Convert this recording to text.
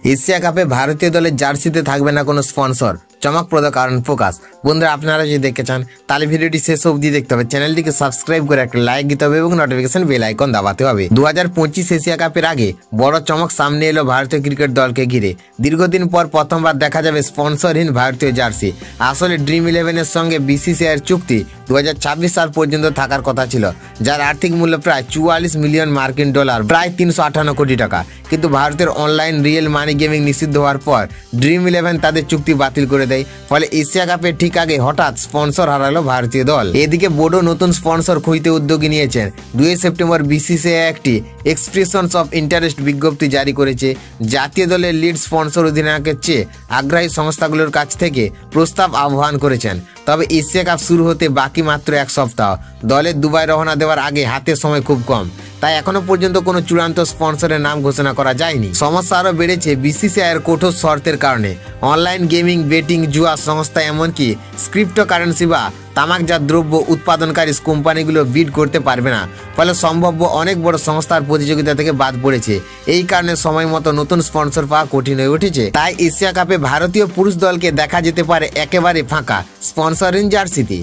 Asia কাপে ভারতীয় দলের জার্সিতে থাকবে না কোনো স্পন্সর, চমকপ্রদ কারণ প্রকাশ। বন্ধুরা, আপনারা যদি দেখতে চান তাহলে ভিডিওটি শেষ অবধি দেখতে হবে, চ্যানেলটিকে সাবস্ক্রাইব করে একটা লাইক দিতে হবে এবং নোটিফিকেশন বেল আইকন দাবাতে হবে। 2025 এশিয়া কাপের আগে বড় চমক সামনে এলো ভারতীয় ক্রিকেট দলকে ঘিরে। দীর্ঘদিন পর প্রথমবার দেখা যাবে স্পন্সরহীন ভারতীয় জার্সি। আসলে ড্রিম 11-এর সঙ্গে বিসিসিআইয়ের চুক্তি 2026 সাল পর্যন্ত থাকার কথা ছিল, যার আর্থিক মূল্য প্রায় 44 মিলিয়ন মার্কিন ডলার, প্রায় 358 কোটি টাকা। কিন্তু ভারতের অনলাইন রিয়েল মানি গেমিং নিষিদ্ধ হওয়ার পর ড্রিম 11 তাদের চুক্তি বাতিল করে দেয়। ফলে এশিয়া কাপের ঠিক আগে হঠাৎ স্পন্সর হারালো ভারতীয় দল। এদিকে বোর্ডও নতুন স্পন্সর খুঁজতে উদ্যোগী নিয়েছেন। 2 সেপ্টেম্বর বিসিসিআই একটি এক্সপ্রেশনস অফ ইন্টারেস্ট বিজ্ঞপ্তি জারি করেছে। জাতীয় দলের লিড স্পন্সর অধিনায়কের চেয়ে আগ্রহী সংস্থাগুলোর কাছ থেকে প্রস্তাব আহ্বান করেছেন। তবে এশিয়া কাপ শুরু হতে বাকি মাত্র 1 সপ্তাহ। দলের দুবাই রওনা দেওয়ার আগে হাতে সময় খুব কম, তাই এখনো পর্যন্ত কোনো চূড়ান্ত স্পন্সরের নাম ঘোষণা করা যায়নি। সমস্যা আরও বেড়েছে বিসিসিআইয়ের কঠোর শর্তের কারণে। অনলাইন গেমিং, বেটিং, জুয়া সংস্থা, এমনকি ক্রিপ্টোকারেন্সি বা তামাকজাত দ্রব্য উৎপাদনকারী কোম্পানিগুলো বিড করতে পারবে না। ফলে সম্ভাব্য অনেক বড় সংস্থার প্রতিযোগিতা থেকে বাদ পড়েছে। এই কারণে সময় মতো নতুন স্পন্সর পাওয়া কঠিন হয়ে উঠেছে। তাই এশিয়া কাপে ভারতীয় পুরুষ দলকে দেখা যেতে পারে একেবারে ফাঁকা স্পন্সরহীন জার্সিতে।